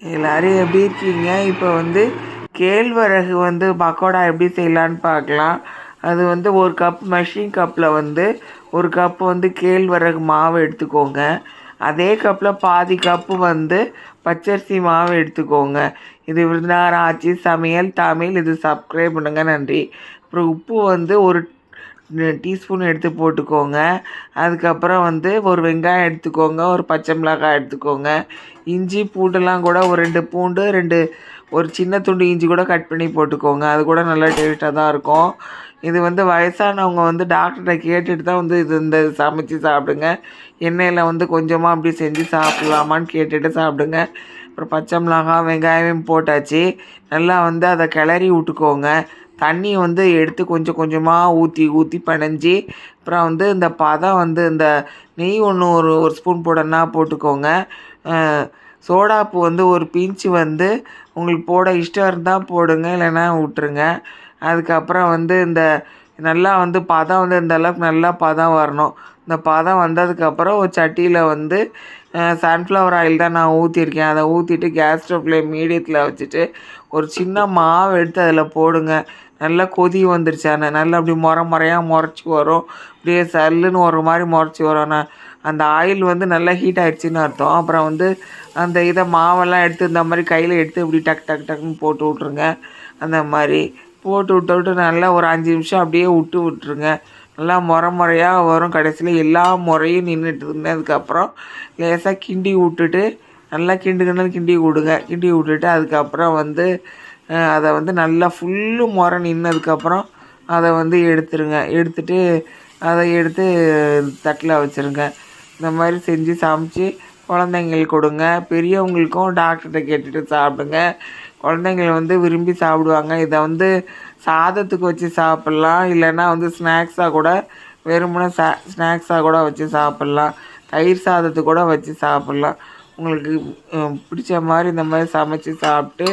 எல்லாரும் எப்படி இருக்கீங்க? இப்போ வந்து கேழ்வரகு வந்து பக்கோடா எப்படி செய்யலான்னு பார்க்கலாம். அது வந்து ஒரு கப் மெஷின் கப்பில் வந்து ஒரு கப்பு வந்து கேழ்வரகு மாவு எடுத்துக்கோங்க. அதே கப்பில் பாதி கப்பு வந்து பச்சரிசி மாவு எடுத்துக்கோங்க. இது விருந்தார ஆட்சி சமையல் தமிழ். இது சப்ஸ்கிரைப் பண்ணுங்க. நன்றி. அப்புறம் உப்பு வந்து ஒரு டீஸ்பூன் எடுத்து போட்டுக்கோங்க. அதுக்கப்புறம் வந்து ஒரு வெங்காயம் எடுத்துக்கோங்க, ஒரு பச்சை மிளகாய் எடுத்துக்கோங்க. இஞ்சி பூண்டுலாம் கூட ஒரு 2 பூண்டு, ஒரு சின்ன துண்டு இஞ்சி கூட கட் பண்ணி போட்டுக்கோங்க. அது கூட நல்லா டேஸ்ட்டாக தான் இருக்கும். இது வந்து வயசானவங்க வந்து டாக்டர்கிட்ட கேட்டுட்டு தான் வந்து இந்த சமைச்சு சாப்பிடுங்க. எண்ணெயில் வந்து கொஞ்சமாக அப்படி செஞ்சு சாப்பிட்லாமான்னு கேட்டுட்டு சாப்பிடுங்க. அப்புறம் பச்சை மிளகாய் வெங்காயம் போட்டாச்சு. நல்லா வந்து அதை கிளறி விட்டுக்கோங்க. தண்ணி வந்து எடுத்து கொஞ்சம் கொஞ்சமாக ஊற்றி ஊற்றி பிணைஞ்சி, அப்புறம் வந்து இந்த பதம் வந்து இந்த நெய் ஒன்று ஒரு ஒரு ஸ்பூன் போடணுன்னா போட்டுக்கோங்க. சோடாப்பு வந்து ஒரு பிஞ்சு வந்து உங்களுக்கு போட இஷ்டம் இருந்தால் போடுங்க, இல்லைன்னா விட்டுருங்க. அதுக்கப்புறம் வந்து இந்த நல்லா வந்து பதம் வந்து இந்த அளவுக்கு நல்லா பதம் வரணும். இந்த பதம் வந்ததுக்கப்புறம் ஒரு சட்டியில் வந்து சன்ஃப்ளவர் ஆயில் தான் நான் ஊற்றிருக்கேன். அதை ஊற்றிட்டு கேஸ் ஸ்டவ் ஃப்ளேம் மீடியத்தில் வச்சுட்டு ஒரு சின்ன மாவு எடுத்து அதில் போடுங்க. நல்லா கொதி வந்துருச்சானே நல்லா அப்படி முறையாக முறைச்சி வரும். அப்படியே சல்லுன்னு ஒரு மாதிரி முறைச்சி வரும். அந்த ஆயில் வந்து நல்லா ஹீட் ஆகிடுச்சின்னு அர்த்தம். அப்புறம் வந்து அந்த இதை மாவெல்லாம் எடுத்து இந்த மாதிரி கையில் எடுத்து இப்படி டக்குன்னு போட்டு விட்ருங்க. அந்த மாதிரி போட்டு விட்டு நல்லா ஒரு 5 நிமிஷம் அப்படியே விட்டுருங்க. நல்லா முறையாக வரும். கடைசியில் எல்லா முறையும் நின்றுட்டுனதுக்கப்புறம் லேசாக கிண்டி விட்டுட்டு நல்லா கிண்டி விடுங்க. கிண்டி விட்டுட்டு அதுக்கப்புறம் வந்து அதை வந்து நல்லா ஃபுல்லு நின்றதுக்கப்புறம் அதை வந்து எடுத்துருங்க. எடுத்துட்டு அதை எடுத்து தட்டில் வச்சுருங்க. இந்த மாதிரி செஞ்சு சமைச்சி குழந்தைங்களுக்கு கொடுங்க. பெரியவங்களுக்கும் டாக்டர்கிட்ட கேட்டுட்டு சாப்பிடுங்க. குழந்தைங்கள் வந்து விரும்பி சாப்பிடுவாங்க. இதை வந்து சாதத்துக்கு வச்சு சாப்பிட்லாம், இல்லைன்னா வந்து ஸ்நாக்ஸாக கூட வெறுமனே ஸ்நாக்ஸாக கூட வச்சு சாப்பிட்லாம். தயிர் சாதத்துக்கு கூட வச்சு சாப்பிட்லாம். உங்களுக்கு பிடிச்ச மாதிரி இந்த மாதிரி சமைச்சு சாப்பிட்டு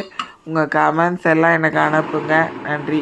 உங்கள் கமெண்ட்ஸ் எல்லாம் எனக்கு அனுப்புங்க. நன்றி.